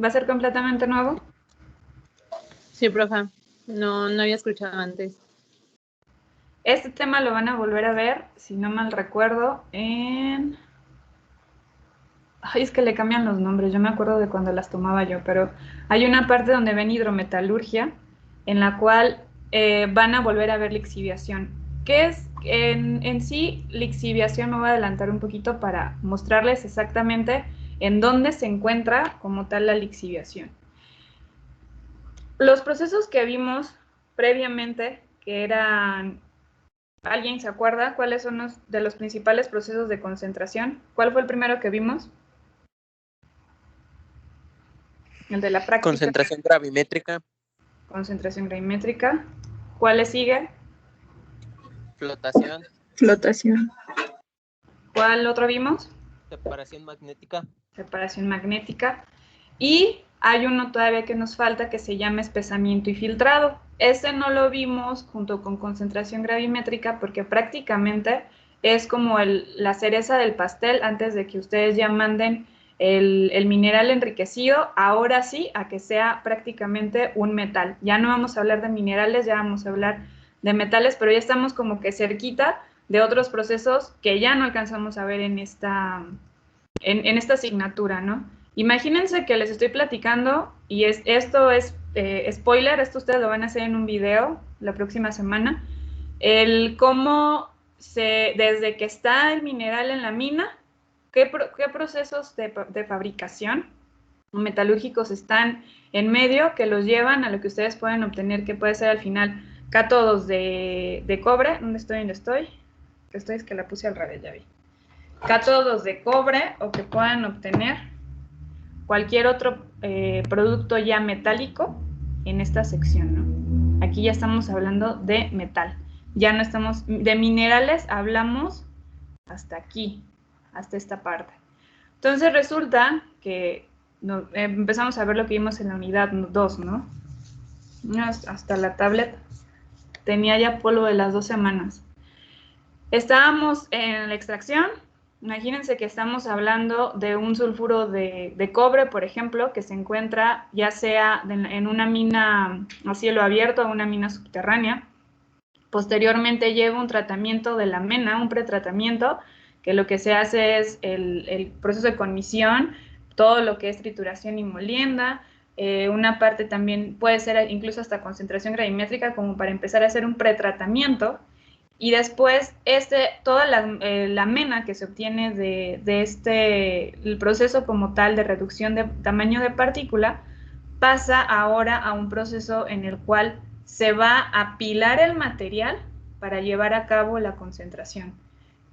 ¿Va a ser completamente nuevo? Sí, profe. No había escuchado antes. Este tema lo van a volver a ver, si no mal recuerdo, en... Ay, es que le cambian los nombres, yo me acuerdo de cuando las tomaba yo, pero hay una parte donde ven hidrometalurgia, en la cual van a volver a ver lixiviación. ¿Qué es en sí lixiviación? Me voy a adelantar un poquito para mostrarles exactamente en dónde se encuentra como tal la lixiviación. Los procesos que vimos previamente, que eran... ¿Alguien se acuerda cuáles son de los principales procesos de concentración? ¿Cuál fue el primero que vimos? El de la práctica. Concentración gravimétrica. Concentración gravimétrica. ¿Cuál le sigue? Flotación. Flotación. ¿Cuál otro vimos? Separación magnética. Separación magnética. Y hay uno todavía que nos falta que se llama espesamiento y filtrado. Ese no lo vimos junto con concentración gravimétrica porque prácticamente es como la cereza del pastel antes de que ustedes ya manden el mineral enriquecido, ahora sí, a que sea prácticamente un metal. Ya no vamos a hablar de minerales, ya vamos a hablar de metales, pero ya estamos como que cerquita de otros procesos que ya no alcanzamos a ver en esta asignatura, ¿no? Imagínense que les estoy platicando y esto es spoiler, esto ustedes lo van a hacer en un video la próxima semana, el cómo desde que está el mineral en la mina, qué procesos de fabricación metalúrgicos están en medio que los llevan a lo que ustedes pueden obtener, que puede ser al final cátodos de cobre. ¿Dónde estoy? Es que la puse al revés, ya vi. Cátodos de cobre o que puedan obtener cualquier otro producto ya metálico en esta sección, ¿no? Aquí ya estamos hablando de metal. Ya no estamos, de minerales hablamos hasta aquí, hasta esta parte. Entonces resulta que empezamos a ver lo que vimos en la unidad 2, ¿no? Hasta la tablet tenía ya polvo de las 2 semanas. Estábamos en la extracción. Imagínense que estamos hablando de un sulfuro de cobre, por ejemplo, que se encuentra ya sea en una mina a cielo abierto o una mina subterránea. Posteriormente lleva un tratamiento de la mena, un pretratamiento, que lo que se hace es el proceso de conmisión, todo lo que es trituración y molienda. Una parte también puede ser incluso hasta concentración gravimétrica, como para empezar a hacer un pretratamiento. Y después, toda la mena que se obtiene el proceso como tal de reducción de tamaño de partícula, pasa ahora a un proceso en el cual se va a apilar el material para llevar a cabo la concentración.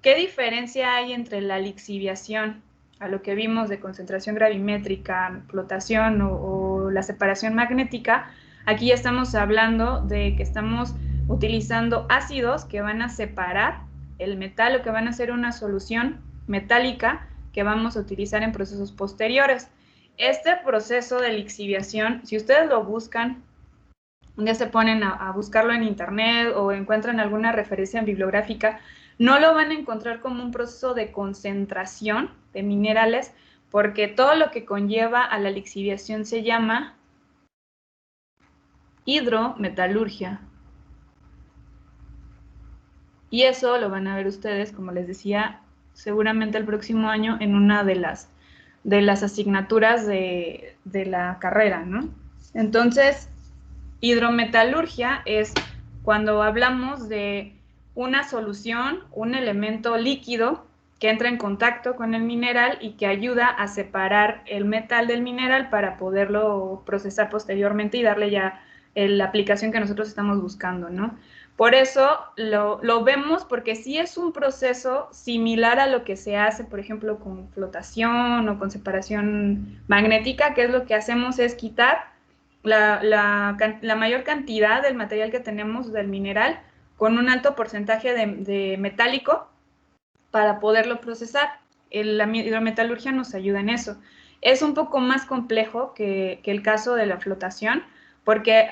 ¿Qué diferencia hay entre la lixiviación, a lo que vimos de concentración gravimétrica, flotación o la separación magnética? Aquí ya estamos hablando de que estamos utilizando ácidos que van a separar el metal o que van a hacer una solución metálica que vamos a utilizar en procesos posteriores. Este proceso de lixiviación, si ustedes lo buscan, un día se ponen a buscarlo en internet o encuentran alguna referencia bibliográfica, no lo van a encontrar como un proceso de concentración de minerales, porque todo lo que conlleva a la lixiviación se llama hidrometalurgia. Y eso lo van a ver ustedes, como les decía, seguramente el próximo año en una de las asignaturas de la carrera, ¿no? Entonces, hidrometalurgia es cuando hablamos de una solución, un elemento líquido que entra en contacto con el mineral y que ayuda a separar el metal del mineral para poderlo procesar posteriormente y darle ya la aplicación que nosotros estamos buscando, ¿no? Por eso lo vemos, porque sí es un proceso similar a lo que se hace, por ejemplo, con flotación o con separación magnética, que es lo que hacemos es quitar la mayor cantidad del material que tenemos del mineral con un alto porcentaje de metálico para poderlo procesar. La hidrometalurgia nos ayuda en eso. Es un poco más complejo que el caso de la flotación, porque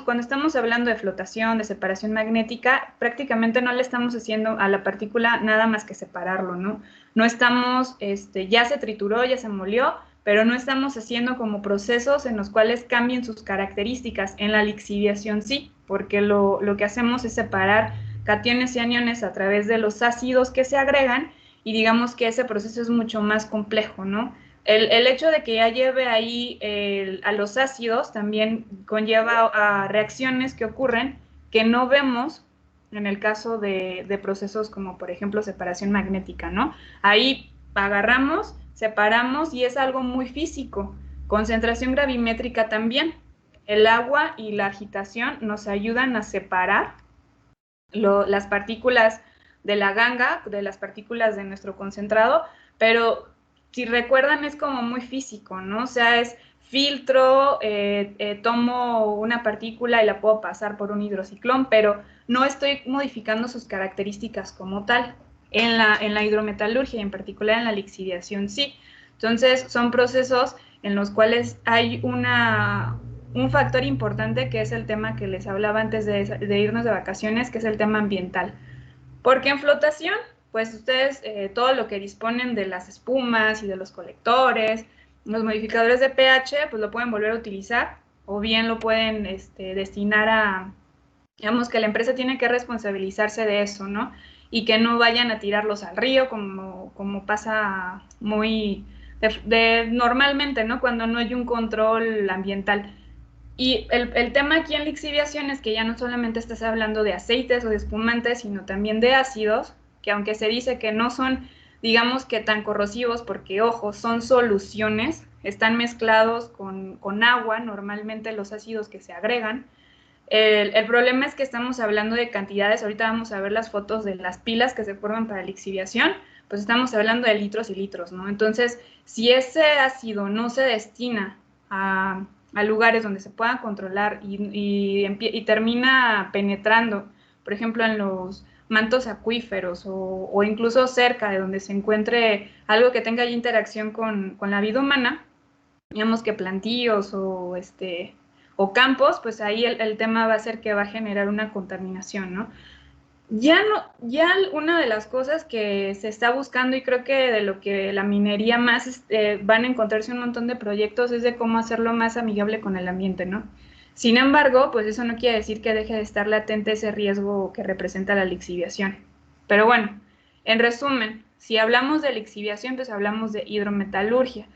cuando estamos hablando de flotación, de separación magnética, prácticamente no le estamos haciendo a la partícula nada más que separarlo, ¿no? No estamos, ya se trituró, ya se molió, pero no estamos haciendo como procesos en los cuales cambien sus características. En la lixiviación sí, porque lo que hacemos es separar cationes y aniones a través de los ácidos que se agregan, y digamos que ese proceso es mucho más complejo, ¿no? El hecho de que ya lleve ahí a los ácidos también conlleva a reacciones que ocurren que no vemos en el caso de procesos como, por ejemplo, separación magnética, ¿no? Ahí agarramos, separamos y es algo muy físico. Concentración gravimétrica también. El agua y la agitación nos ayudan a separar las partículas de la ganga, de las partículas de nuestro concentrado, pero si recuerdan es como muy físico, ¿no? O sea, es filtro, tomo una partícula y la puedo pasar por un hidrociclón, pero no estoy modificando sus características como tal. En la hidrometalurgia y en particular en la lixiviación sí. Entonces son procesos en los cuales hay un factor importante que es el tema que les hablaba antes de irnos de vacaciones, que es el tema ambiental. Porque en flotación, pues ustedes todo lo que disponen de las espumas y de los colectores, los modificadores de pH, pues lo pueden volver a utilizar o bien lo pueden destinar a, digamos que la empresa tiene que responsabilizarse de eso, ¿no? Y que no vayan a tirarlos al río como pasa muy normalmente, ¿no? Cuando no hay un control ambiental. Y el tema aquí en lixiviación es que ya no solamente estás hablando de aceites o de espumantes, sino también de ácidos, que aunque se dice que no son, digamos que tan corrosivos, porque ojo, son soluciones, están mezclados con agua, normalmente los ácidos que se agregan. El problema es que estamos hablando de cantidades, ahorita vamos a ver las fotos de las pilas que se forman para lixiviación, pues estamos hablando de litros y litros, ¿no? Entonces, si ese ácido no se destina a lugares donde se pueda controlar y termina penetrando, por ejemplo, en los mantos acuíferos o incluso cerca de donde se encuentre algo que tenga interacción con la vida humana, digamos que plantíos o campos, pues ahí el tema va a ser que va a generar una contaminación, ¿no? Ya una de las cosas que se está buscando y creo que de lo que la minería más van a encontrarse un montón de proyectos es de cómo hacerlo más amigable con el ambiente, ¿no? Sin embargo, pues eso no quiere decir que deje de estar latente ese riesgo que representa la lixiviación. Pero bueno, en resumen, si hablamos de lixiviación, pues hablamos de hidrometalurgia.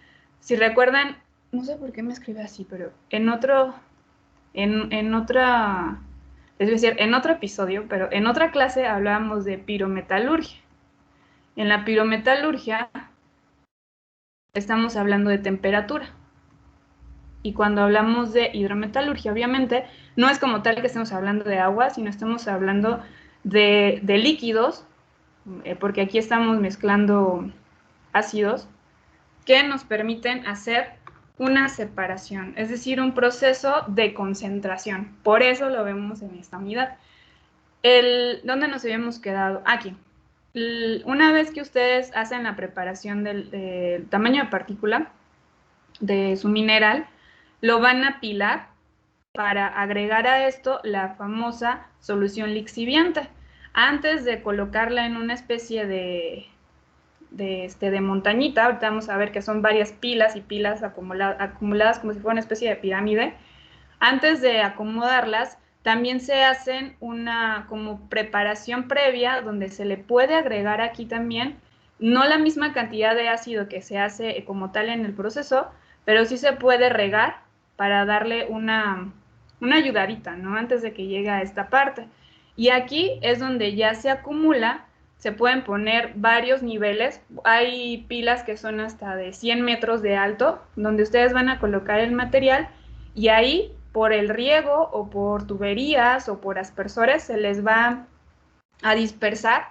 Si recuerdan, no sé por qué me escribe así, pero en otra, es decir, en otro episodio, pero en otra clase hablábamos de pirometalurgia. En la pirometalurgia estamos hablando de temperatura. Y cuando hablamos de hidrometalurgia, obviamente, no es como tal que estemos hablando de agua, sino estamos hablando de líquidos, porque aquí estamos mezclando ácidos que nos permiten hacer una separación, es decir, un proceso de concentración. Por eso lo vemos en esta unidad. ¿Dónde nos habíamos quedado? Aquí. Una vez que ustedes hacen la preparación del tamaño de partícula de su mineral, lo van a pilar para agregar a esto la famosa solución lixiviante. Antes de colocarla en una especie de montañita, ahorita vamos a ver que son varias pilas y pilas acumuladas como si fuera una especie de pirámide. Antes de acomodarlas, también se hacen una como preparación previa donde se le puede agregar aquí también, no la misma cantidad de ácido que se hace como tal en el proceso, pero sí se puede regar para darle una ayudadita, ¿no? Antes de que llegue a esta parte. Y aquí es donde ya se acumula, se pueden poner varios niveles, hay pilas que son hasta de 100 metros de alto, donde ustedes van a colocar el material y ahí por el riego o por tuberías o por aspersores se les va a dispersar,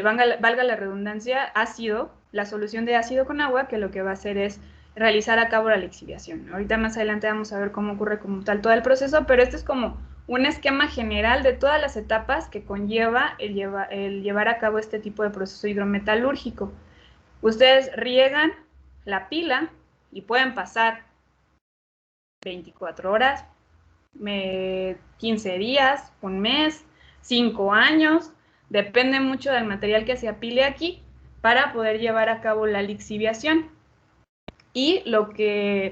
valga la redundancia, ácido, la solución de ácido con agua, que lo que va a hacer es realizar a cabo la lixiviación. Ahorita más adelante vamos a ver cómo ocurre como tal todo el proceso, pero este es como un esquema general de todas las etapas que conlleva el llevar a cabo este tipo de proceso hidrometalúrgico. Ustedes riegan la pila y pueden pasar 24 horas, 15 días, un mes, 5 años, depende mucho del material que se apile aquí para poder llevar a cabo la lixiviación. y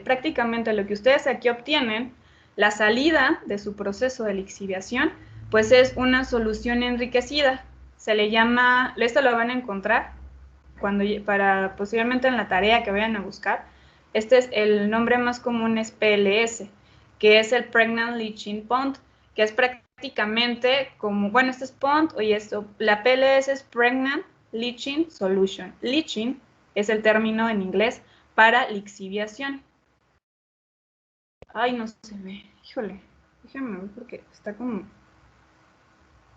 prácticamente lo que ustedes aquí obtienen, la salida de su proceso de lixiviación, pues es una solución enriquecida. Se le llama, esto lo van a encontrar para posiblemente en la tarea que vayan a buscar. Este es el nombre más común, es PLS, que es el Pregnant Leaching Pond, que es prácticamente como, bueno, este es pond, y esto, la PLS es Pregnant Leaching Solution. Leaching es el término en inglés para lixiviación. Ay, no se ve, híjole, déjenme ver porque está como...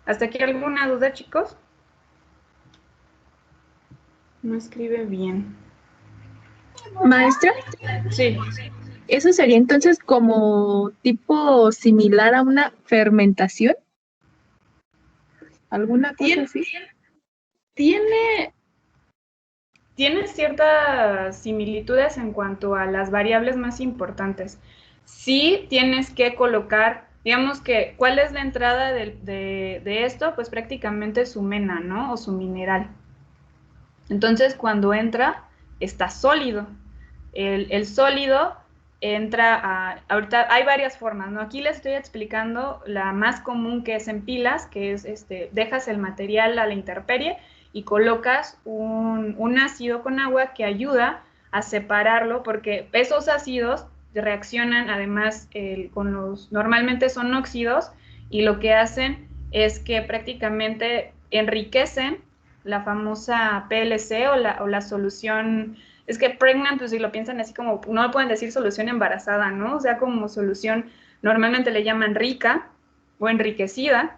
¿Hasta aquí alguna duda, chicos? No escribe bien. Maestra, Sí. ¿eso sería entonces como tipo similar a una fermentación? ¿Alguna cosa así? Tiene ciertas similitudes en cuanto a las variables más importantes. Sí tienes que colocar, digamos que, ¿cuál es la entrada de esto? Pues prácticamente su mena, ¿no? O su mineral. Entonces, cuando entra, está sólido. El sólido entra ahorita hay varias formas, ¿no? Aquí les estoy explicando la más común, que es en pilas, que es, dejas el material a la intemperie y colocas un ácido con agua que ayuda a separarlo, porque esos ácidos reaccionan además normalmente son óxidos, y lo que hacen es que prácticamente enriquecen la famosa PLC o la solución. Es que pregnant, pues si lo piensan así como, no pueden decir solución embarazada, ¿no? O sea, como solución, normalmente le llaman rica o enriquecida,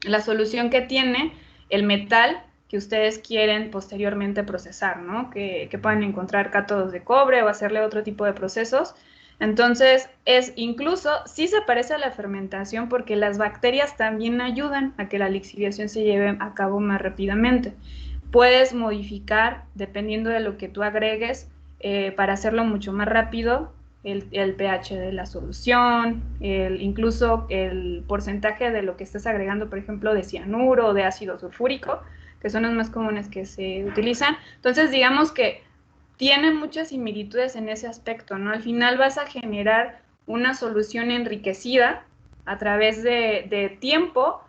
la solución que tiene el metal que ustedes quieren posteriormente procesar, ¿no? Que puedan encontrar cátodos de cobre o hacerle otro tipo de procesos. Entonces, sí se parece a la fermentación, porque las bacterias también ayudan a que la lixiviación se lleve a cabo más rápidamente. Puedes modificar, dependiendo de lo que tú agregues, para hacerlo mucho más rápido, el pH de la solución, incluso el porcentaje de lo que estés agregando, por ejemplo, de cianuro o de ácido sulfúrico, que son los más comunes que se utilizan. Entonces, digamos que tiene muchas similitudes en ese aspecto, ¿no? Al final vas a generar una solución enriquecida a través de tiempo.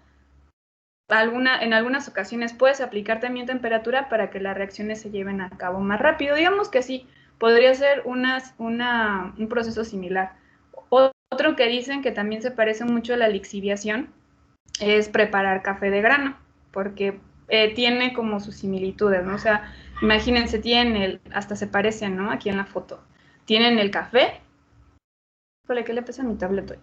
En algunas ocasiones puedes aplicar también temperatura para que las reacciones se lleven a cabo más rápido. Digamos que sí, podría ser un proceso similar. Otro que dicen que también se parece mucho a la lixiviación es preparar café de grano, porque tiene como sus similitudes, ¿no? O sea, imagínense, hasta se parecen, ¿no? Aquí en la foto. Tienen el café. ¿Qué le pasa a mi tablet hoy?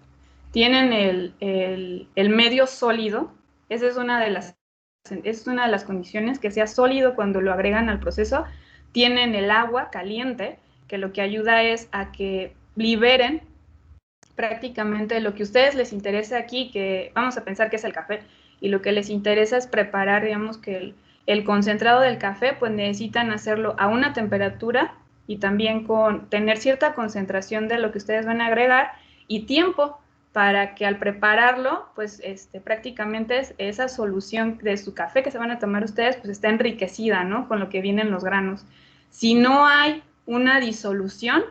Tienen el medio sólido. Esa es una de las condiciones, que sea sólido cuando lo agregan al proceso. Tienen el agua caliente, que lo que ayuda es a que liberen prácticamente lo que a ustedes les interesa aquí, que vamos a pensar que es el café, y lo que les interesa es preparar, digamos que el concentrado del café, pues necesitan hacerlo a una temperatura y también tener cierta concentración de lo que ustedes van a agregar y tiempo, para que al prepararlo, pues prácticamente esa solución de su café que se van a tomar ustedes, pues está enriquecida, ¿no? Con lo que vienen los granos. Si no hay una disolución,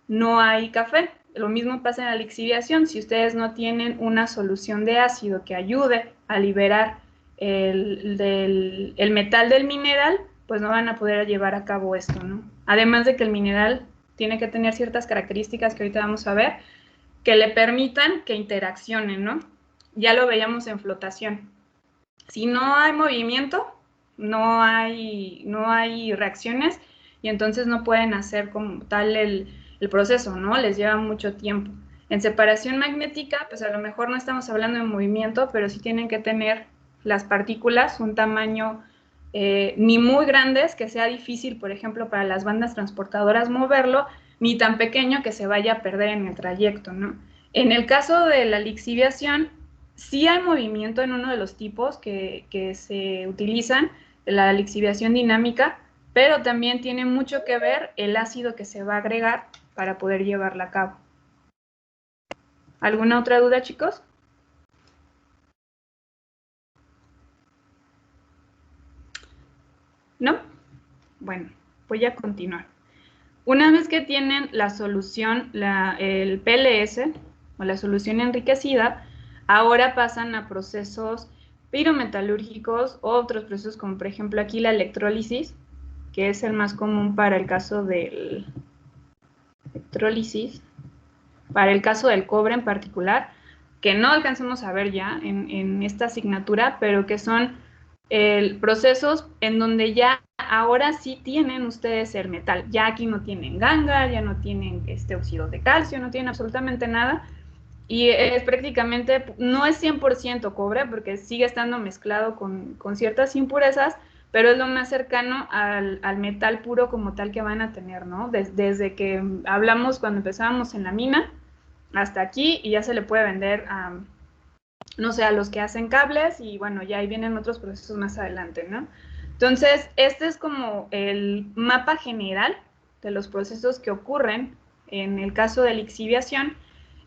no hay café. Lo mismo pasa en la lixiviación. Si ustedes no tienen una solución de ácido que ayude a liberar el metal del mineral, pues no van a poder llevar a cabo esto, ¿no? Además de que el mineral tiene que tener ciertas características que ahorita vamos a ver, que le permitan que interaccionen, ¿no? Ya lo veíamos en flotación. Si no hay movimiento, no hay reacciones, y entonces no pueden hacer como tal el proceso, ¿no? Les lleva mucho tiempo. En separación magnética, pues a lo mejor no estamos hablando de movimiento, pero sí tienen que tener las partículas un tamaño ni muy grandes, que sea difícil, por ejemplo, para las bandas transportadoras moverlo, ni tan pequeño que se vaya a perder en el trayecto, ¿no? En el caso de la lixiviación, sí hay movimiento en uno de los tipos que se utilizan, la lixiviación dinámica, pero también tiene mucho que ver el ácido que se va a agregar para poder llevarla a cabo. ¿Alguna otra duda, chicos? ¿No? Bueno, voy a continuar. Una vez que tienen la solución, el PLS o la solución enriquecida, ahora pasan a procesos pirometalúrgicos o otros procesos como por ejemplo aquí la electrólisis, que es el más común para el caso del electrólisis, para el caso del cobre en particular, que no alcanzamos a ver ya en esta asignatura, pero que son procesos en donde ya ahora sí tienen ustedes el metal. Ya aquí no tienen ganga, ya no tienen óxidos de calcio, no tienen absolutamente nada. Y es prácticamente, no es 100% cobre, porque sigue estando mezclado con ciertas impurezas, pero es lo más cercano al metal puro como tal que van a tener, ¿no? Desde que hablamos cuando empezábamos en la mina hasta aquí, y ya se le puede vender a, no sé, a los que hacen cables, y bueno, ya ahí vienen otros procesos más adelante, ¿no? Entonces, este es como el mapa general de los procesos que ocurren en el caso de lixiviación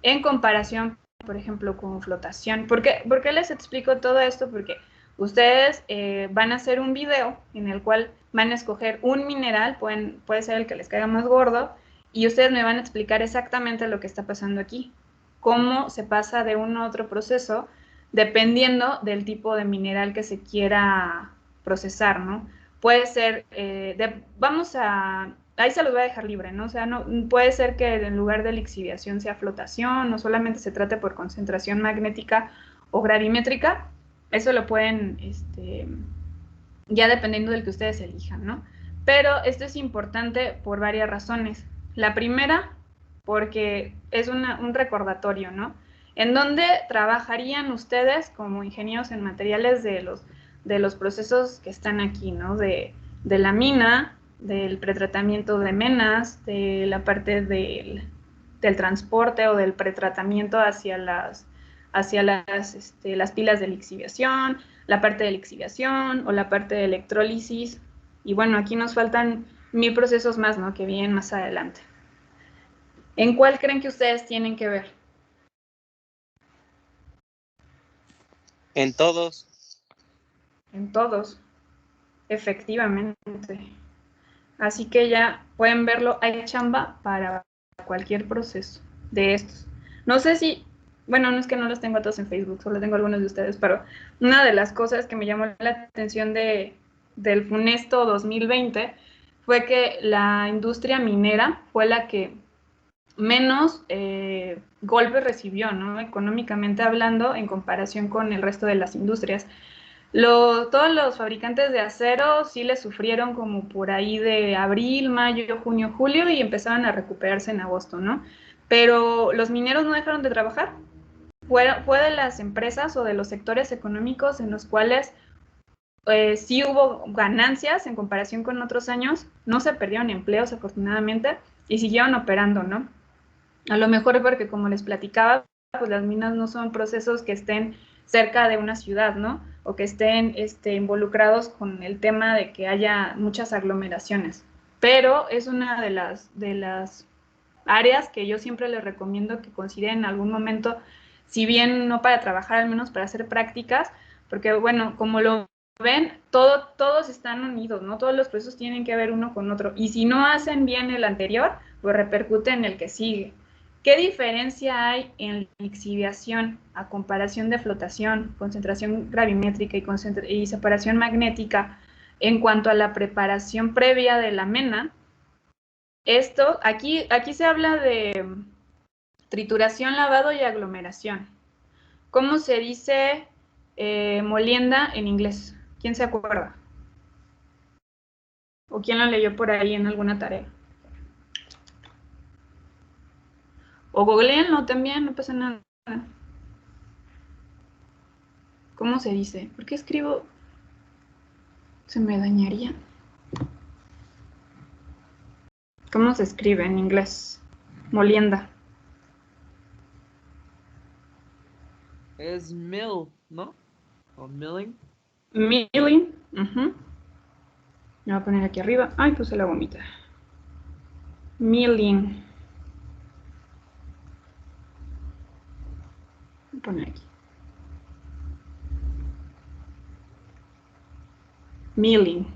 en comparación, por ejemplo, con flotación. ¿Por qué les explico todo esto? Porque ustedes van a hacer un video en el cual van a escoger un mineral, puede ser el que les caiga más gordo, y ustedes me van a explicar exactamente lo que está pasando aquí, cómo se pasa de uno a otro proceso dependiendo del tipo de mineral que se quiera procesar, ¿no? Puede ser, ahí se los voy a dejar libre, ¿no? O sea, no, puede ser que en lugar de lixiviación sea flotación, o solamente se trate por concentración magnética o gravimétrica. Eso lo pueden, ya dependiendo del que ustedes elijan, ¿no? Pero esto es importante por varias razones. La primera, porque es un recordatorio, ¿no? ¿En dónde trabajarían ustedes como ingenieros en materiales de los procesos que están aquí, ¿no? De la mina, del pretratamiento de menas, de la parte del transporte o del pretratamiento hacia las pilas de lixiviación, la parte de lixiviación o la parte de electrólisis. Y bueno, aquí nos faltan 1000 procesos más, ¿no? Que vienen más adelante. ¿En cuál creen que ustedes tienen que ver? En todos. En todos, efectivamente. Así que ya pueden verlo, hay chamba para cualquier proceso de estos. No sé si, bueno, no es que no los tengo a todos en Facebook, solo tengo algunos de ustedes, pero una de las cosas que me llamó la atención del Funesto 2020 fue que la industria minera fue la que menos golpes recibió, ¿no? Económicamente hablando, en comparación con el resto de las industrias. Todos los fabricantes de acero sí le sufrieron como por ahí de abril, mayo, junio, julio, y empezaban a recuperarse en agosto, ¿no? Pero los mineros no dejaron de trabajar. Fue de las empresas o de los sectores económicos en los cuales sí hubo ganancias en comparación con otros años, no se perdieron empleos afortunadamente y siguieron operando, ¿no? A lo mejor porque, como les platicaba, pues las minas no son procesos que estén cerca de una ciudad, ¿no? O que estén involucrados con el tema de que haya muchas aglomeraciones. Pero es una de las áreas que yo siempre les recomiendo que consideren en algún momento, si bien no para trabajar, al menos para hacer prácticas, porque bueno, como lo ven, todos están unidos, ¿no? Todos los procesos tienen que ver uno con otro. Y si no hacen bien el anterior, pues repercute en el que sigue. ¿Qué diferencia hay en lixiviación a comparación de flotación, concentración gravimétrica y separación magnética en cuanto a la preparación previa de la mena? Aquí se habla de trituración, lavado y aglomeración. ¿Cómo se dice molienda en inglés? ¿Quién se acuerda? ¿O quién lo leyó por ahí en alguna tarea? O googleenlo también, no pasa nada. ¿Cómo se dice? ¿Por qué escribo? Se me dañaría. ¿Cómo se escribe en inglés? Molienda. Es mill, ¿no? O milling. Milling. Me voy a poner aquí arriba. Ay, puse la gomita. Milling. Voy a poner aquí. Milling.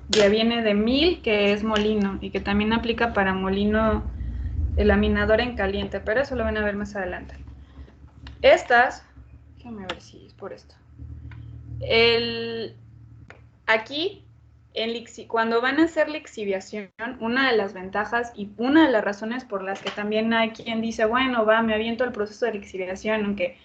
ya viene de mil, que es molino, y que también aplica para molino el laminador en caliente, pero eso lo van a ver más adelante. Estas, déjenme ver si es por esto. Aquí, cuando van a hacer lixiviación, una de las ventajas y una de las razones por las que también hay quien dice, bueno, me aviento el proceso de lixiviación, aunque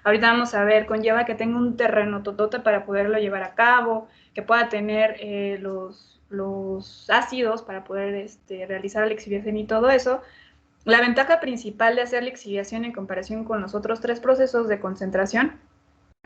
ahorita vamos a ver, conlleva que tenga un terreno totote para poderlo llevar a cabo, que pueda tener los ácidos para poder realizar la lixiviación y todo eso. La ventaja principal de hacer lixiviación en comparación con los otros 3 procesos de concentración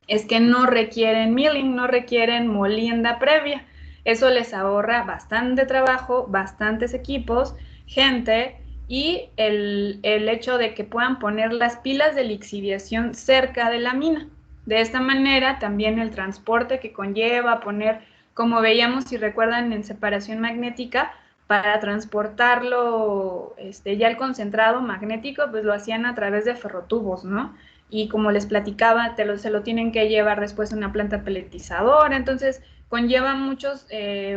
es que no requieren milling, no requieren molienda previa. Eso les ahorra bastante trabajo, bastantes equipos, gente, y el hecho de que puedan poner las pilas de lixiviación cerca de la mina. De esta manera, también el transporte que conlleva poner, como veíamos, si recuerdan, en separación magnética, para transportarlo ya el concentrado magnético, pues lo hacían a través de ferrotubos, ¿no? Y como les platicaba, se lo tienen que llevar después a una planta peletizadora, entonces conlleva muchos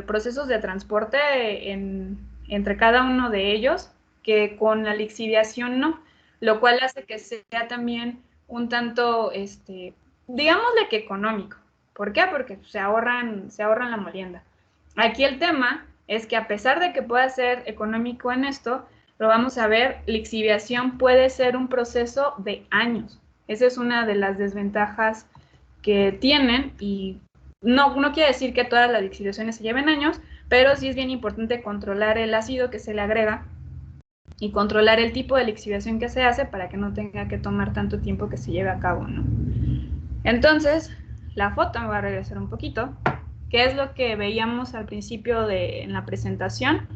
procesos de transporte entre cada uno de ellos, que con la lixiviación no, lo cual hace que sea también un tanto, digámosle que económico. ¿Por qué? Porque se ahorran la molienda. Aquí el tema es que a pesar de que pueda ser económico en esto, lo vamos a ver, lixiviación puede ser un proceso de años. Esa es una de las desventajas que tienen, y no quiere decir que todas las lixiviaciones se lleven años, pero sí es bien importante controlar el ácido que se le agrega y controlar el tipo de lixiviación que se hace para que no tenga que tomar tanto tiempo que se lleve a cabo, ¿no? Entonces, la foto, me voy a regresar un poquito, ¿qué es lo que veíamos al principio en la presentación?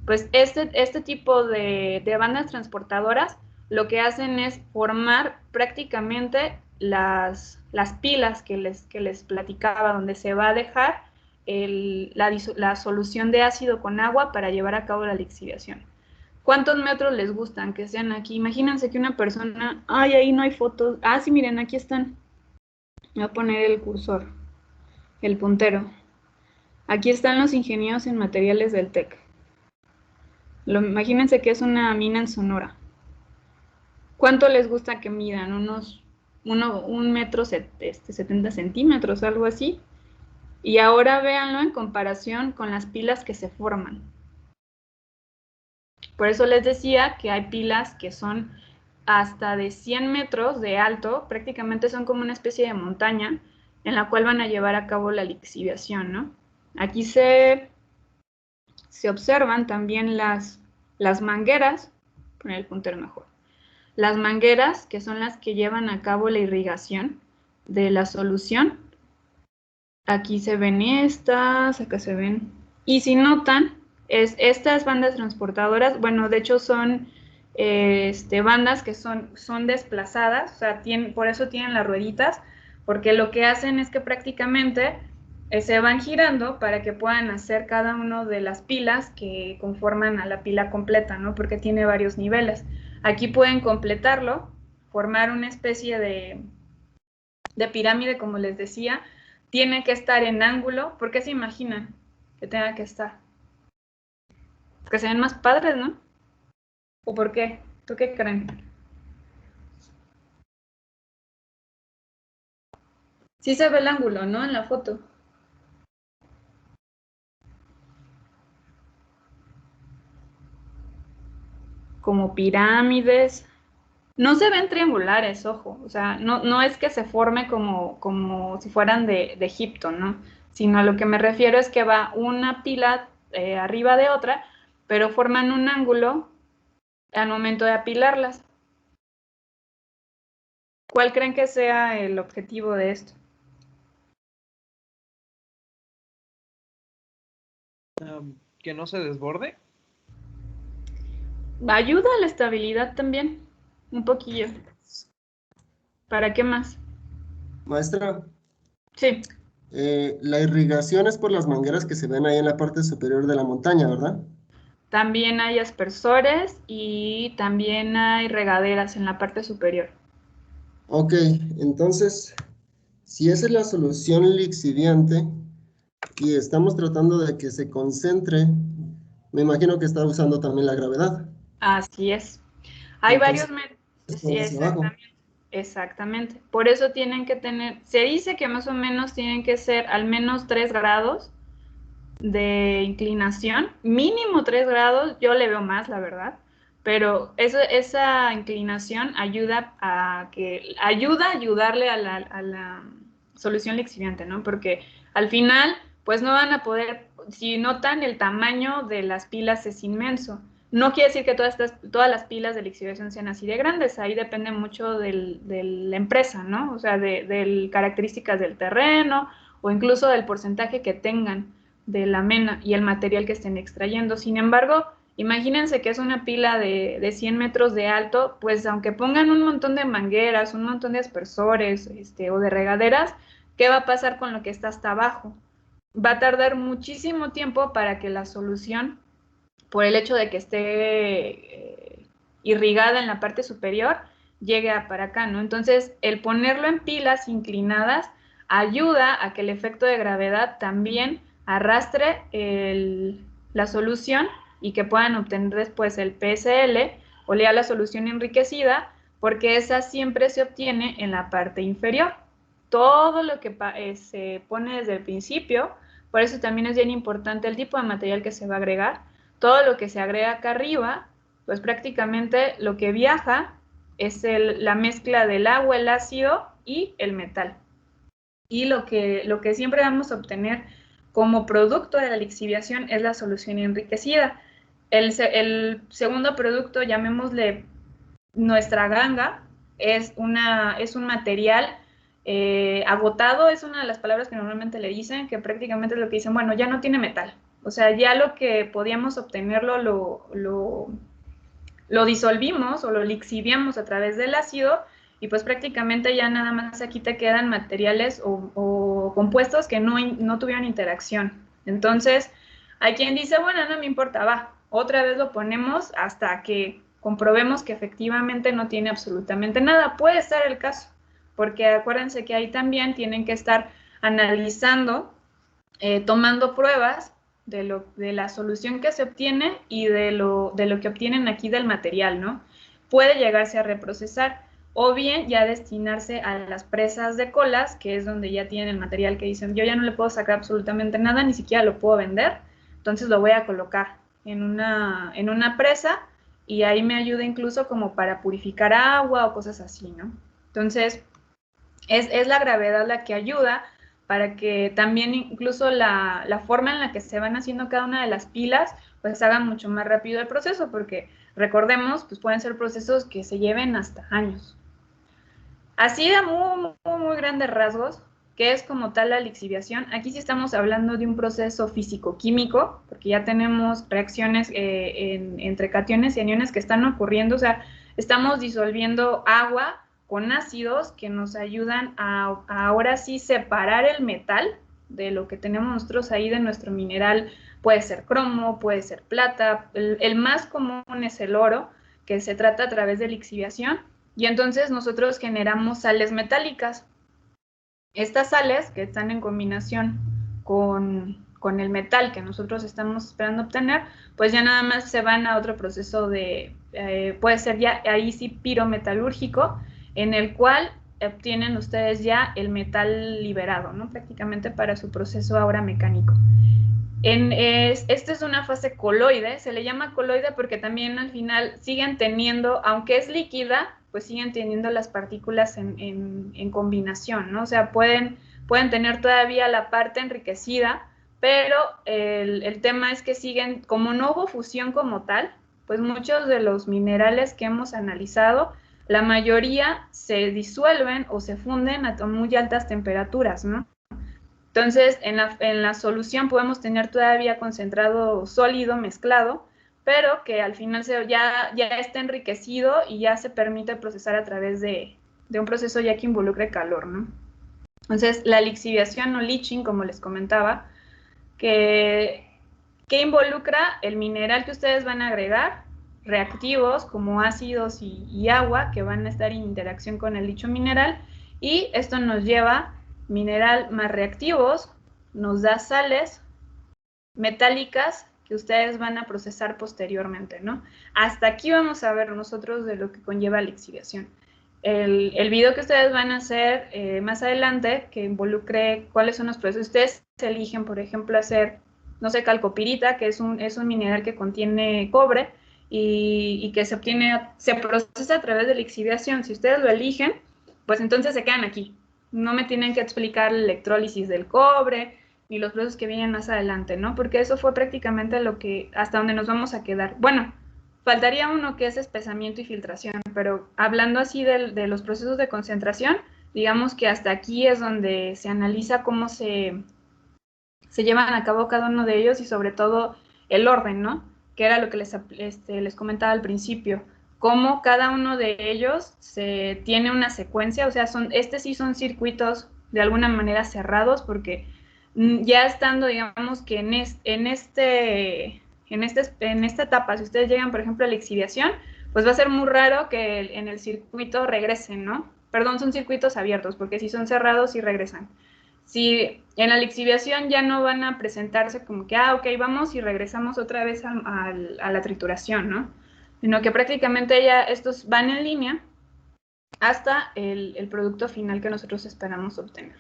Pues este tipo de bandas transportadoras lo que hacen es formar prácticamente las pilas que les platicaba, donde se va a dejar la solución de ácido con agua para llevar a cabo la lixiviación. ¿Cuántos metros les gustan que sean aquí? Imagínense que una persona, ay, ahí no hay fotos. Ah, sí, miren, aquí están. Voy a poner el cursor, el puntero. Aquí están los ingenieros en materiales del TEC. Imagínense que es una mina en Sonora. ¿Cuánto les gusta que midan? Un metro 70 centímetros, algo así. Y ahora véanlo en comparación con las pilas que se forman. Por eso les decía que hay pilas que son hasta de 100 metros de alto, prácticamente son como una especie de montaña, en la cual van a llevar a cabo la lixiviación, ¿no? Aquí se observan también las mangueras, poner el puntero mejor. Las mangueras, que son las que llevan a cabo la irrigación de la solución. Aquí se ven estas, acá se ven. Y si notan, estas bandas transportadoras, bueno, de hecho son bandas que son desplazadas, o sea, por eso tienen las rueditas, porque lo que hacen es que prácticamente se van girando para que puedan hacer cada una de las pilas que conforman a la pila completa, ¿no? Porque tiene varios niveles. Aquí pueden completarlo, formar una especie de pirámide, como les decía. Tiene que estar en ángulo. ¿Por qué se imaginan que tenga que estar? Porque se ven más padres, ¿no? ¿O por qué? ¿Tú qué creen? Sí se ve el ángulo, ¿no? En la foto. Como pirámides. No se ven triangulares, ojo. O sea, no es que se forme como si fueran de Egipto, ¿no? Sino a lo que me refiero es que va una pila arriba de otra, pero forman un ángulo al momento de apilarlas. ¿Cuál creen que sea el objetivo de esto? Que no se desborde. Ayuda a la estabilidad también, un poquillo. ¿Para qué más? Maestra, Sí, la irrigación es por las mangueras que se ven ahí en la parte superior de la montaña, ¿verdad? también hay aspersores y también hay regaderas en la parte superior. Ok, entonces, si esa es la solución lixiviante, y estamos tratando de que se concentre, me imagino que está usando también la gravedad. Así es. Hay Entonces, varios métodos. esto Sí, hacia abajo. exactamente. Por eso tienen que tener, se dice que más o menos tienen que ser al menos 3 grados de inclinación, mínimo 3 grados, yo le veo más, la verdad, pero esa inclinación ayuda a ayudarle a la solución lixiviante, ¿no? Porque al final, pues no van a poder, si notan, el tamaño de las pilas es inmenso. No quiere decir que todas las pilas de lixiviación sean así de grandes, ahí depende mucho de la empresa, ¿no? O sea, de características del terreno o incluso del porcentaje que tengan de la mena y el material que estén extrayendo. Sin embargo, imagínense que es una pila de 100 metros de alto, pues aunque pongan un montón de mangueras, un montón de aspersores o de regaderas, ¿qué va a pasar con lo que está hasta abajo? Va a tardar muchísimo tiempo para que la solución, por el hecho de que esté irrigada en la parte superior, llegue para acá, ¿no? Entonces, el ponerlo en pilas inclinadas ayuda a que el efecto de gravedad también arrastre la solución y que puedan obtener después el PSL o la solución enriquecida, porque esa siempre se obtiene en la parte inferior. Todo lo que se pone desde el principio, por eso también es bien importante el tipo de material que se va a agregar. Todo lo que se agrega acá arriba, pues prácticamente lo que viaja es la mezcla del agua, el ácido y el metal. Y lo que siempre vamos a obtener como producto de la lixiviación es la solución enriquecida. El segundo producto, llamémosle nuestra ganga, es un material agotado, es una de las palabras que normalmente le dicen, que prácticamente es lo que dicen, bueno, ya no tiene metal. O sea, ya lo que podíamos obtenerlo lo disolvimos o lo lixiviamos a través del ácido y pues prácticamente ya nada más aquí te quedan materiales o compuestos que no tuvieron interacción. Entonces, hay quien dice, bueno, no me importa, va, otra vez lo ponemos hasta que comprobemos que efectivamente no tiene absolutamente nada. Puede ser el caso, porque acuérdense que ahí también tienen que estar analizando, tomando pruebas de la solución que se obtiene y de lo que obtienen aquí del material, ¿no? Puede llegarse a reprocesar o bien ya destinarse a las presas de colas, que es donde ya tienen el material que dicen, yo ya no le puedo sacar absolutamente nada, ni siquiera lo puedo vender, entonces lo voy a colocar en una presa y ahí me ayuda incluso como para purificar agua o cosas así, ¿no? Entonces, es la gravedad la que ayuda para que también incluso la forma en la que se van haciendo cada una de las pilas, pues haga mucho más rápido el proceso, porque recordemos, pues pueden ser procesos que se lleven hasta años. Así de muy grandes rasgos, ¿qué es como tal la lixiviación? Aquí sí estamos hablando de un proceso físico-químico, porque ya tenemos reacciones entre cationes y aniones que están ocurriendo, o sea, estamos disolviendo agua con ácidos que nos ayudan a ahora sí separar el metal de lo que tenemos nosotros ahí de nuestro mineral. Puede ser cromo, puede ser plata, el más común es el oro, que se trata a través de lixiviación, y entonces nosotros generamos sales metálicas. Estas sales que están en combinación con el metal que nosotros estamos esperando obtener, pues ya nada más se van a otro proceso puede ser ya ahí sí pirometalúrgico, en el cual obtienen ustedes ya el metal liberado, ¿no? Prácticamente para su proceso ahora mecánico. Esta es una fase coloide, se le llama coloide porque también al final siguen teniendo, aunque es líquida, pues siguen teniendo las partículas en combinación, ¿no? O sea, pueden tener todavía la parte enriquecida, pero el tema es que siguen, como no hubo fusión como tal, pues muchos de los minerales que hemos analizado, la mayoría se disuelven o se funden a muy altas temperaturas, ¿no? Entonces, en la solución podemos tener todavía concentrado sólido mezclado, pero que al final ya está enriquecido y ya se permite procesar a través de un proceso ya que involucre calor, ¿no? Entonces, la lixiviación o leaching, como les comentaba, que involucra el mineral que ustedes van a agregar, reactivos como ácidos y agua que van a estar en interacción con el dicho mineral, y esto nos lleva mineral más reactivos nos da sales metálicas que ustedes van a procesar posteriormente, ¿no? Hasta aquí vamos a ver nosotros de lo que conlleva la lixiviación. El video que ustedes van a hacer más adelante, que involucre cuáles son los procesos, ustedes eligen, por ejemplo, hacer, no sé, calcopirita, que es un mineral que contiene cobre y que se procesa a través de lixiviación. Si ustedes lo eligen, pues entonces se quedan aquí. No me tienen que explicar la electrólisis del cobre, ni los procesos que vienen más adelante, ¿no? Porque eso fue prácticamente hasta donde nos vamos a quedar. Bueno, faltaría uno que es espesamiento y filtración, pero hablando así de los procesos de concentración, digamos que hasta aquí es donde se analiza cómo se llevan a cabo cada uno de ellos y sobre todo el orden, ¿no? Que era lo que les comentaba al principio, cómo cada uno de ellos tiene una secuencia, o sea, sí son circuitos de alguna manera cerrados, porque ya estando, digamos, que en esta etapa, si ustedes llegan, por ejemplo, a la lixiviación, pues va a ser muy raro que en el circuito regresen, ¿no? Perdón, son circuitos abiertos, porque si son cerrados, sí regresan. Si en la lixiviación ya no van a presentarse como que, ok, vamos y regresamos otra vez a la trituración, ¿no? Sino que prácticamente ya estos van en línea hasta el producto final que nosotros esperamos obtener.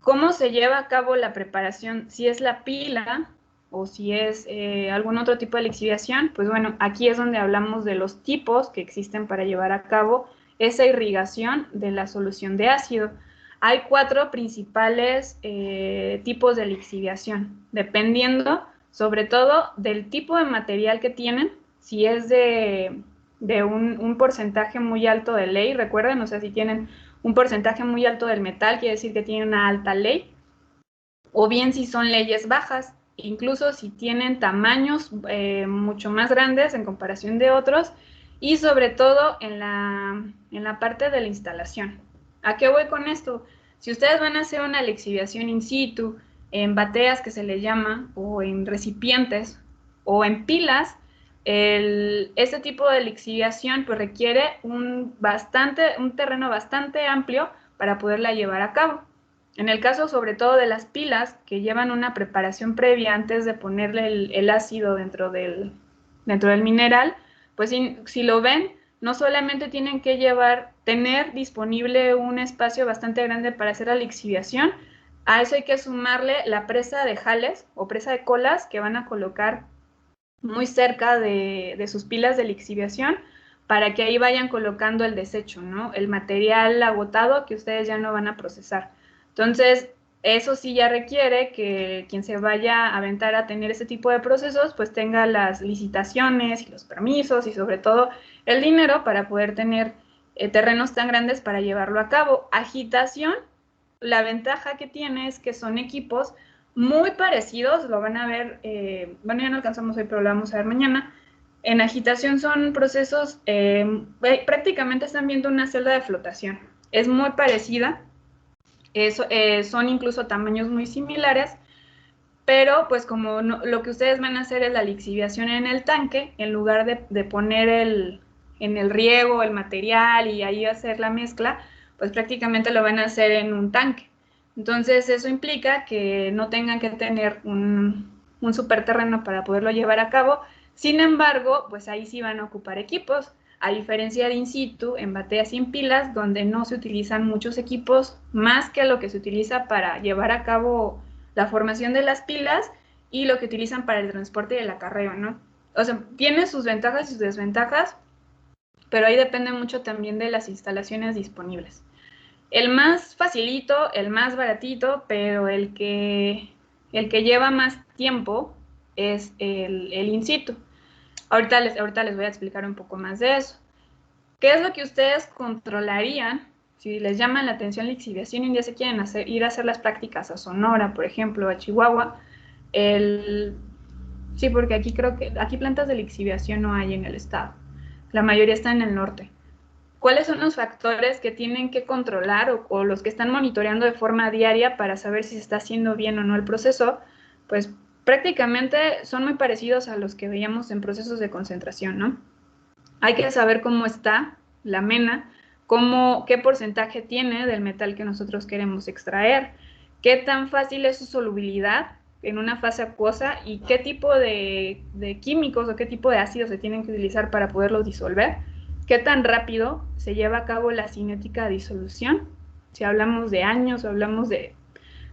¿Cómo se lleva a cabo la preparación? Si es la pila o si es algún otro tipo de lixiviación, pues bueno, aquí es donde hablamos de los tipos que existen para llevar a cabo esa irrigación de la solución de ácido. Hay 4 principales tipos de lixiviación, dependiendo sobre todo del tipo de material que tienen, si es de un porcentaje muy alto de ley, recuerden, o sea, si tienen un porcentaje muy alto del metal, quiere decir que tienen una alta ley, o bien si son leyes bajas, incluso si tienen tamaños mucho más grandes en comparación de otros, y sobre todo en la parte de la instalación. ¿A qué voy con esto? Si ustedes van a hacer una lixiviación in situ, en bateas que se le llama, o en recipientes, o en pilas, este tipo de lixiviación pues requiere un terreno bastante amplio para poderla llevar a cabo. En el caso sobre todo de las pilas, que llevan una preparación previa antes de ponerle el ácido dentro del mineral, pues si lo ven, no solamente tienen que tener disponible un espacio bastante grande para hacer la lixiviación, a eso hay que sumarle la presa de jales o presa de colas que van a colocar muy cerca de sus pilas de lixiviación para que ahí vayan colocando el desecho, ¿no? El material agotado que ustedes ya no van a procesar. Entonces, eso sí ya requiere que quien se vaya a aventar a tener ese tipo de procesos, pues tenga las licitaciones y los permisos y sobre todo el dinero para poder tener terrenos tan grandes para llevarlo a cabo. Agitación, la ventaja que tiene es que son equipos muy parecidos, lo van a ver, bueno, ya no alcanzamos hoy, pero lo vamos a ver mañana. En agitación son procesos, prácticamente están viendo una celda de flotación. Es muy parecida, son incluso tamaños muy similares, pero pues como lo que ustedes van a hacer es la lixiviación en el tanque, en lugar de poner en el riego el material y ahí hacer la mezcla, pues prácticamente lo van a hacer en un tanque. Entonces eso implica que no tengan que tener un super terreno para poderlo llevar a cabo. Sin embargo, pues ahí sí van a ocupar equipos, a diferencia de in situ, en bateas sin pilas, donde no se utilizan muchos equipos, más que lo que se utiliza para llevar a cabo la formación de las pilas y lo que utilizan para el transporte y el acarreo, ¿no? O sea, tiene sus ventajas y sus desventajas, pero ahí depende mucho también de las instalaciones disponibles. El más facilito, el más baratito, pero el que lleva más tiempo es el in situ. Ahorita les voy a explicar un poco más de eso. ¿Qué es lo que ustedes controlarían si les llama la atención la lixiviación y un día se quieren ir a hacer las prácticas a Sonora, por ejemplo, a Chihuahua? Sí, porque aquí creo que aquí plantas de lixiviación no hay en el estado. La mayoría están en el norte. ¿Cuáles son los factores que tienen que controlar o los que están monitoreando de forma diaria para saber si se está haciendo bien o no el proceso? Pues prácticamente son muy parecidos a los que veíamos en procesos de concentración, ¿no? Hay que saber cómo está la mena, qué porcentaje tiene del metal que nosotros queremos extraer, qué tan fácil es su solubilidad en una fase acuosa y qué tipo de químicos o qué tipo de ácidos se tienen que utilizar para poderlos disolver, qué tan rápido se lleva a cabo la cinética de disolución, si hablamos de años o hablamos de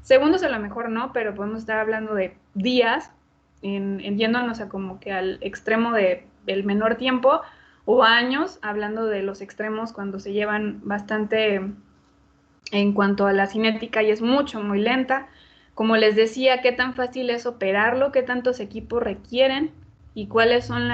segundos, a lo mejor no, pero podemos estar hablando de días, yéndonos a como que al extremo del menor tiempo, o años, hablando de los extremos cuando se llevan bastante en cuanto a la cinética y es muy lenta. Como les decía, qué tan fácil es operarlo, qué tantos equipos requieren y cuáles son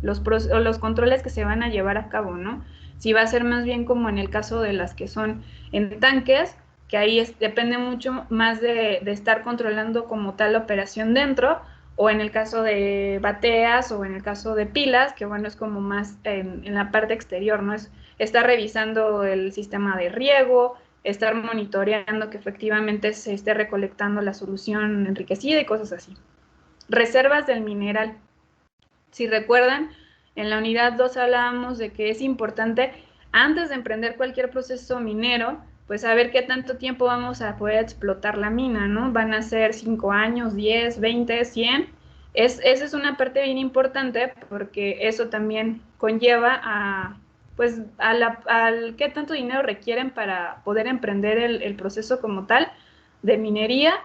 los controles que se van a llevar a cabo, ¿no? Si va a ser más bien como en el caso de las que son en tanques, que ahí depende mucho más de estar controlando como tal la operación dentro, o en el caso de bateas o en el caso de pilas, que bueno, es como más en la parte exterior, ¿no? Es estar revisando el sistema de riego, estar monitoreando que efectivamente se esté recolectando la solución enriquecida y cosas así. Reservas del mineral. Si recuerdan, en la unidad 2 hablábamos de que es importante, antes de emprender cualquier proceso minero, pues saber qué tanto tiempo vamos a poder explotar la mina, ¿no? Van a ser 5 años, 10, 20, 100. Esa es una parte bien importante porque eso también conlleva pues al qué tanto dinero requieren para poder emprender el proceso como tal de minería,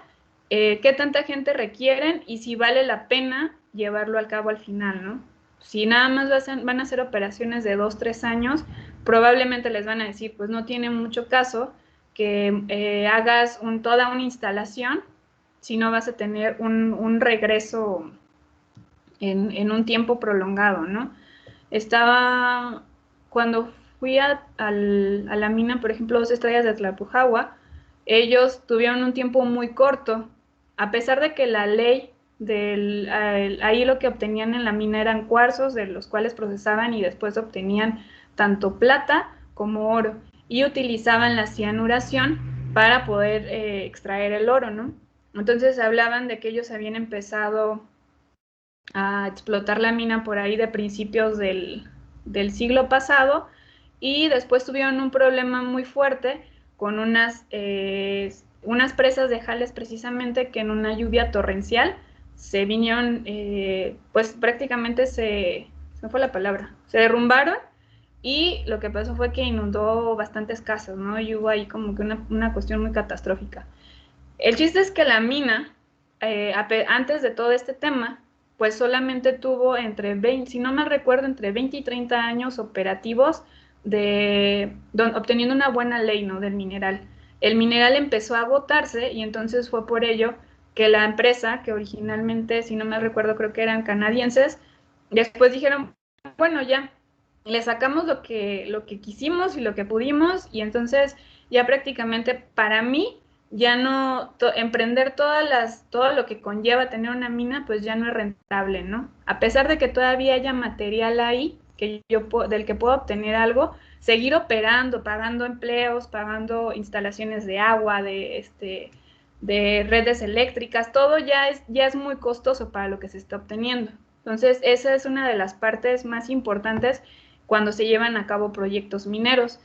qué tanta gente requieren y si vale la pena llevarlo a cabo al final, ¿no? Si nada más van a hacer operaciones de 2, 3 años, probablemente les van a decir, pues no tiene mucho caso que hagas toda una instalación si no vas a tener un regreso en un tiempo prolongado, ¿no? Cuando fui a la mina, por ejemplo, 2 estrellas de Tlalpujahua, ellos tuvieron un tiempo muy corto, a pesar de que la ley ahí lo que obtenían en la mina eran cuarzos, de los cuales procesaban y después obtenían tanto plata como oro, y utilizaban la cianuración para poder extraer el oro, ¿no? Entonces hablaban de que ellos habían empezado a explotar la mina por ahí de principios del siglo pasado y después tuvieron un problema muy fuerte con unas presas de Jales precisamente que en una lluvia torrencial se vinieron, pues prácticamente se me fue la palabra, se derrumbaron y lo que pasó fue que inundó bastantes casas, ¿no? Y hubo ahí como que una cuestión muy catastrófica. El chiste es que la mina, antes de todo este tema, pues solamente tuvo entre 20, si no me recuerdo, entre 20 y 30 años operativos obteniendo una buena ley, ¿no? Del mineral. El mineral empezó a agotarse y entonces fue por ello que la empresa, que originalmente, si no me recuerdo, creo que eran canadienses, después dijeron, bueno, ya, le sacamos lo que quisimos y lo que pudimos y entonces ya prácticamente para mí ya no, emprender todo lo que conlleva tener una mina, pues ya no es rentable, ¿no? A pesar de que todavía haya material ahí, del que puedo obtener algo, seguir operando, pagando empleos, pagando instalaciones de agua, de redes eléctricas, todo ya es muy costoso para lo que se está obteniendo. Entonces, esa es una de las partes más importantes cuando se llevan a cabo proyectos mineros.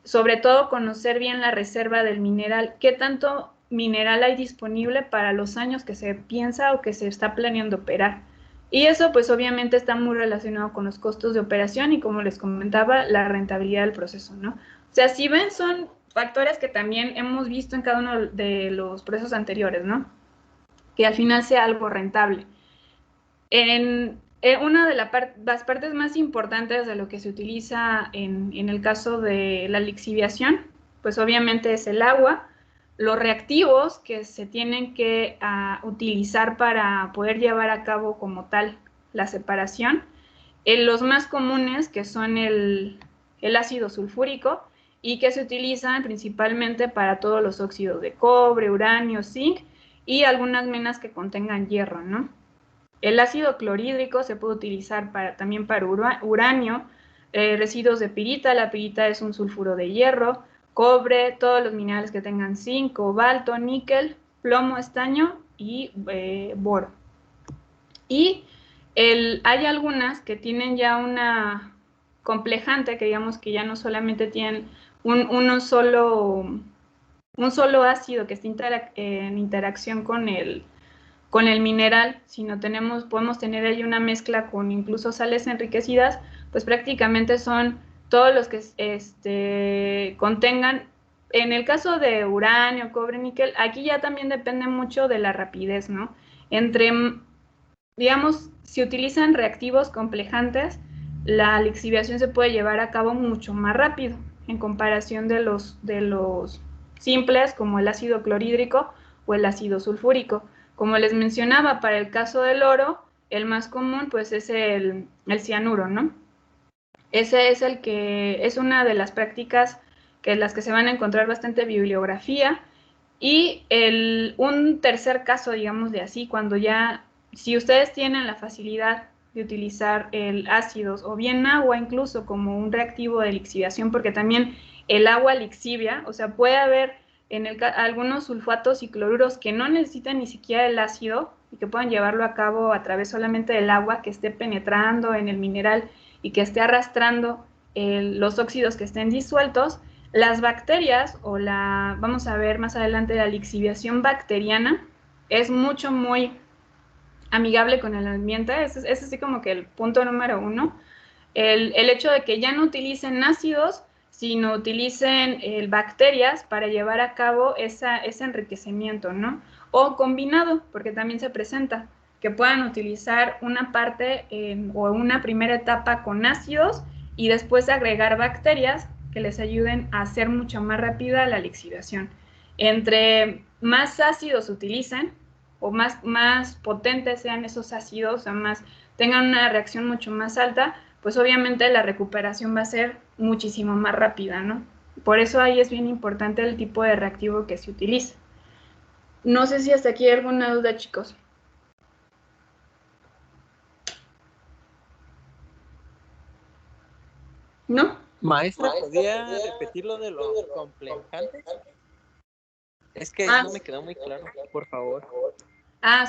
Sobre todo conocer bien la reserva del mineral, qué tanto mineral hay disponible para los años que se piensa o que se está planeando operar. Y eso pues obviamente está muy relacionado con los costos de operación y como les comentaba, la rentabilidad del proceso, ¿no? O sea, si ven, son factores que también hemos visto en cada uno de los procesos anteriores, ¿no? Que al final sea algo rentable. Una de las partes más importantes de lo que se utiliza en el caso de la lixiviación, pues obviamente es el agua, los reactivos que se tienen que utilizar para poder llevar a cabo como tal la separación, los más comunes que son el ácido sulfúrico y que se utilizan principalmente para todos los óxidos de cobre, uranio, zinc y algunas minas que contengan hierro, ¿no? El ácido clorhídrico se puede utilizar también para uranio, residuos de pirita, la pirita es un sulfuro de hierro, cobre, todos los minerales que tengan zinc, cobalto, níquel, plomo, estaño y boro. Y hay algunas que tienen ya una complejante, que digamos que ya no solamente tienen uno solo un solo ácido que esté en interacción con el mineral, sino podemos tener ahí una mezcla con incluso sales enriquecidas, pues prácticamente son todos los que contengan, en el caso de uranio, cobre, níquel, aquí ya también depende mucho de la rapidez, ¿no? Digamos, si utilizan reactivos complejantes, la lixiviación se puede llevar a cabo mucho más rápido en comparación de los simples como el ácido clorhídrico o el ácido sulfúrico. Como les mencionaba, para el caso del oro, el más común pues es el cianuro, ¿no? Ese es es una de las prácticas las que se van a encontrar bastante bibliografía. Y un tercer caso, digamos de así, cuando ya, si ustedes tienen la facilidad de utilizar el ácidos o bien agua incluso como un reactivo de lixiviación, porque también el agua lixivia, o sea, puede haber algunos sulfatos y cloruros que no necesitan ni siquiera el ácido y que puedan llevarlo a cabo a través solamente del agua que esté penetrando en el mineral y que esté arrastrando los óxidos que estén disueltos. Las bacterias, vamos a ver más adelante, la lixiviación bacteriana es muy amigable con el ambiente. Es así como que el punto número 1. El hecho de que ya no utilicen ácidos, sino utilicen bacterias para llevar a cabo ese enriquecimiento, ¿no? O combinado, porque también se presenta, que puedan utilizar una parte o una primera etapa con ácidos y después agregar bacterias que les ayuden a hacer mucho más rápida la lixiviación. Entre más ácidos utilicen o más potentes sean esos ácidos, o más tengan una reacción mucho más alta, pues obviamente la recuperación va a ser muchísimo más rápida, ¿no? Por eso ahí es bien importante el tipo de reactivo que se utiliza. No sé si hasta aquí hay alguna duda, chicos. ¿No? Maestra, ¿podría repetir lo de los complejantes? Es que no me quedó muy claro, por favor.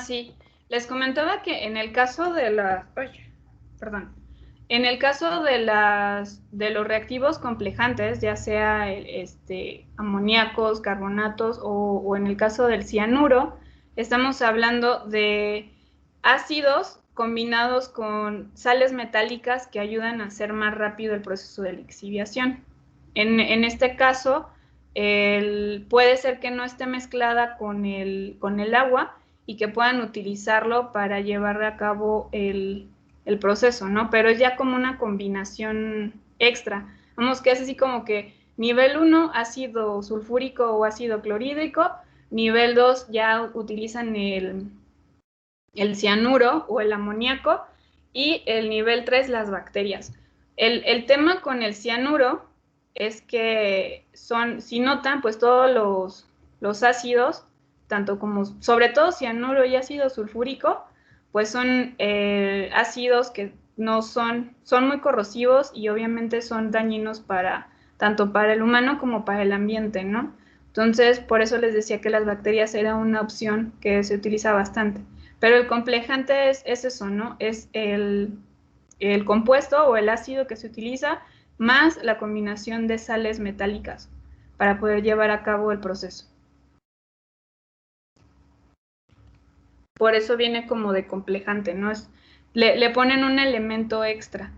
Sí. Les comentaba que en el caso de en el caso de los reactivos complejantes, ya sea amoníacos, carbonatos o en el caso del cianuro, estamos hablando de ácidos combinados con sales metálicas que ayudan a hacer más rápido el proceso de lixiviación. En este caso, puede ser que no esté mezclada con el agua y que puedan utilizarlo para llevar a cabo el proceso, ¿no? Pero es ya como una combinación extra. Vamos, que es así como que nivel 1, ácido sulfúrico o ácido clorhídrico, nivel 2 ya utilizan el cianuro o el amoníaco, y el nivel 3 las bacterias. El tema con el cianuro es que si notan, pues todos los ácidos, tanto como, sobre todo cianuro y ácido sulfúrico, pues son ácidos que no son muy corrosivos y obviamente son dañinos tanto para el humano como para el ambiente, ¿no? Entonces, por eso les decía que las bacterias era una opción que se utiliza bastante. Pero el complejante es eso, ¿no? Es el compuesto o el ácido que se utiliza más la combinación de sales metálicas para poder llevar a cabo el proceso. Por eso viene como de complejante, ¿no? Le ponen un elemento extra.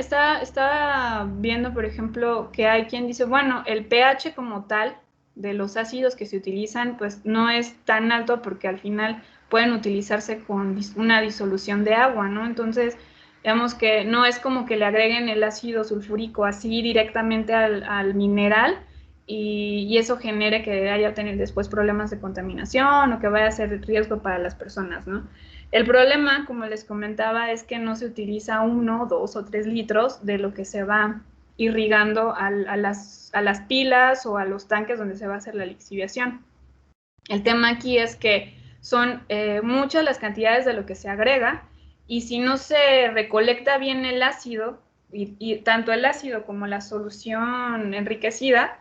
Estaba viendo, por ejemplo, que hay quien dice, bueno, el pH como tal de los ácidos que se utilizan, pues no es tan alto porque al final pueden utilizarse con una disolución de agua, ¿no? Entonces, digamos que no es como que le agreguen el ácido sulfúrico así directamente al mineral y eso genere que haya tener después problemas de contaminación o que vaya a ser riesgo para las personas, ¿no? El problema, como les comentaba, es que no se utiliza 1, 2 o 3 litros de lo que se va irrigando a las pilas o a los tanques donde se va a hacer la lixiviación. El tema aquí es que son muchas las cantidades de lo que se agrega y si no se recolecta bien el ácido, y tanto el ácido como la solución enriquecida,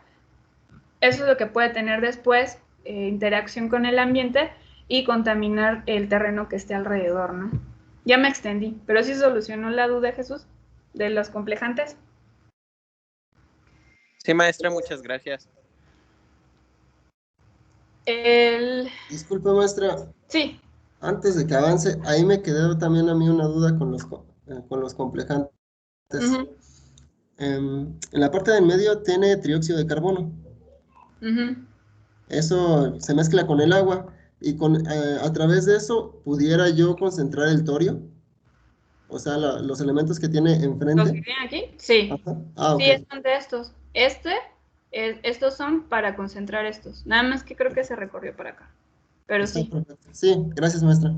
eso es lo que puede tener después interacción con el ambiente y contaminar el terreno que esté alrededor, ¿no? Ya me extendí, pero sí solucionó la duda, Jesús, de los complejantes. Sí, maestra, muchas gracias. Disculpe, maestra, Sí. antes de que avance, ahí me quedó también a mí una duda con los complejantes. Ujú, En la parte del medio tiene trióxido de carbono. ujú. Eso se mezcla con el agua y a través de eso pudiera yo concentrar el torio, o sea, los elementos que tiene ¿Los que enfrente. tienen aquí? Sí. Ajá. Ah, ok. Sí, son de estos. Estos son para concentrar estos. Nada más que creo que se recorrió para acá. Pero Está sí. perfecto. Sí, gracias, maestra.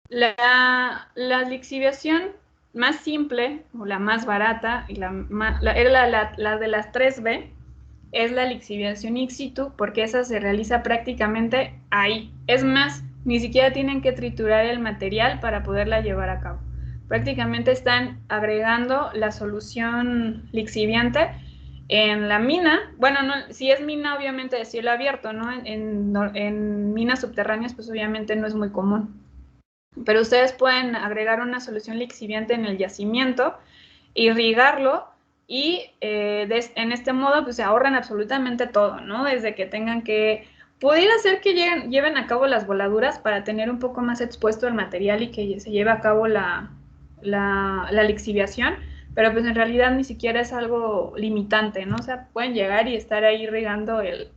La lixiviación más simple, o la más barata, y era la de las 3B, es la lixiviación in situ, porque esa se realiza prácticamente ahí. Es más, ni siquiera tienen que triturar el material para poderla llevar a cabo. Prácticamente están agregando la solución lixiviante en la mina. Bueno, no, si es mina, obviamente de cielo abierto, ¿no? En minas subterráneas, pues obviamente no es muy común. Pero ustedes pueden agregar una solución lixiviante en el yacimiento, irrigarlo y en este modo pues se ahorran absolutamente todo, ¿no? Desde que tengan que, pudiera ser que lleven a cabo las voladuras para tener un poco más expuesto el material y que se lleve a cabo la lixiviación, pero pues en realidad ni siquiera es algo limitante, ¿no? O sea, pueden llegar y estar ahí irrigando el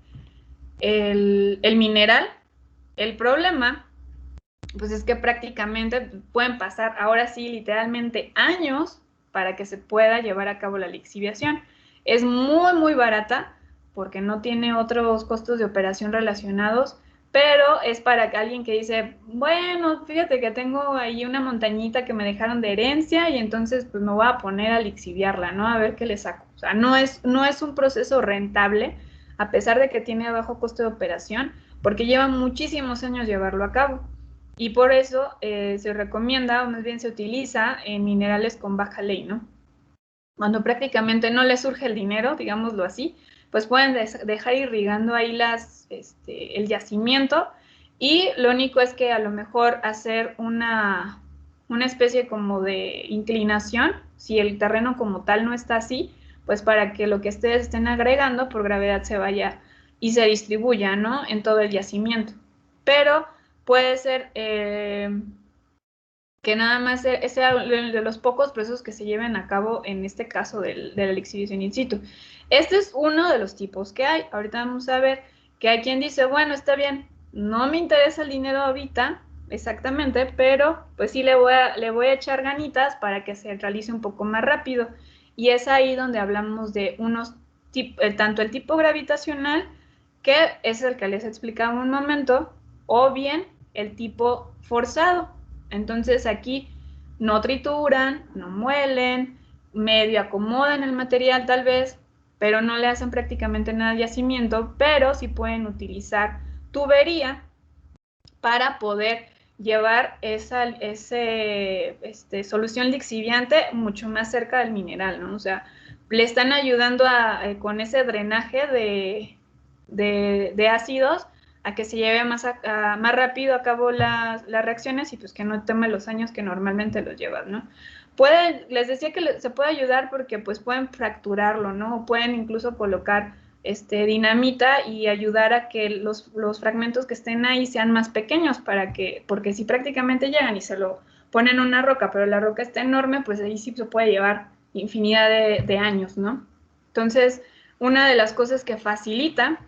mineral. El problema pues es que prácticamente pueden pasar ahora sí literalmente años para que se pueda llevar a cabo la lixiviación. Es muy, muy barata porque no tiene otros costos de operación relacionados, pero es para alguien que dice, bueno, fíjate que tengo ahí una montañita que me dejaron de herencia y entonces pues me voy a poner a lixiviarla, ¿no? A ver qué le saco. O sea, no es un proceso rentable, a pesar de que tiene bajo costo de operación, porque lleva muchísimos años llevarlo a cabo. Y por eso se recomienda, o más bien se utiliza en minerales con baja ley, ¿no? Cuando prácticamente no les surge el dinero, digámoslo así, pues pueden dejar irrigando ahí el yacimiento y lo único es que a lo mejor hacer una especie como de inclinación, si el terreno como tal no está así, pues para que lo que ustedes estén agregando por gravedad se vaya y se distribuya, ¿no? En todo el yacimiento. Pero puede ser que nada más sea de los pocos procesos que se lleven a cabo en este caso de la lixiviación in situ. Este es uno de los tipos que hay. Ahorita vamos a ver que hay quien dice, bueno, está bien, no me interesa el dinero ahorita, exactamente, pero pues sí le voy a echar ganitas para que se realice un poco más rápido. Y es ahí donde hablamos de tanto el tipo gravitacional, que es el que les explicaba un momento, o bien el tipo forzado. Entonces aquí no trituran, no muelen, medio acomodan el material tal vez, pero no le hacen prácticamente nada de yacimiento, pero sí pueden utilizar tubería para poder llevar esa solución lixiviante mucho más cerca del mineral, ¿no? O sea, le están ayudando con ese drenaje de ácidos a que se lleve más rápido a cabo las reacciones y pues que no tome los años que normalmente los llevas, ¿no? Les decía que se puede ayudar porque pues pueden fracturarlo, ¿no? O pueden incluso colocar dinamita y ayudar a que los fragmentos que estén ahí sean más pequeños porque si prácticamente llegan y se lo ponen en una roca, pero la roca está enorme, pues ahí sí se puede llevar infinidad de años, ¿no? Entonces, una de las cosas que facilita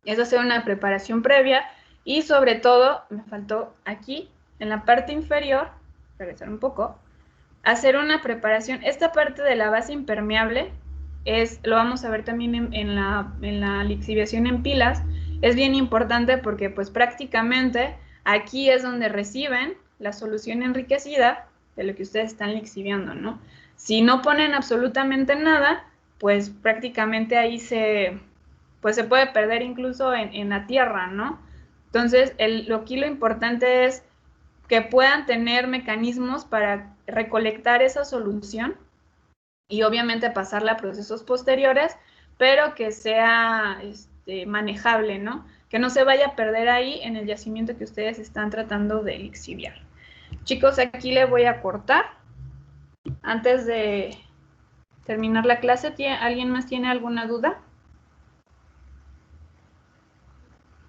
es hacer una preparación previa y sobre todo, me faltó aquí, en la parte inferior, regresar un poco, hacer una preparación. Esta parte de la base impermeable lo vamos a ver también en la lixiviación en pilas, es bien importante porque pues prácticamente aquí es donde reciben la solución enriquecida de lo que ustedes están lixiviando, ¿no? Si no ponen absolutamente nada, pues prácticamente ahí pues se puede perder incluso en la tierra, ¿no? Entonces, aquí lo importante es que puedan tener mecanismos para recolectar esa solución y obviamente pasarla a procesos posteriores, pero que sea manejable, ¿no? Que no se vaya a perder ahí en el yacimiento que ustedes están tratando de lixiviar. Chicos, aquí le voy a cortar antes de terminar la clase. ¿Alguien más tiene alguna duda?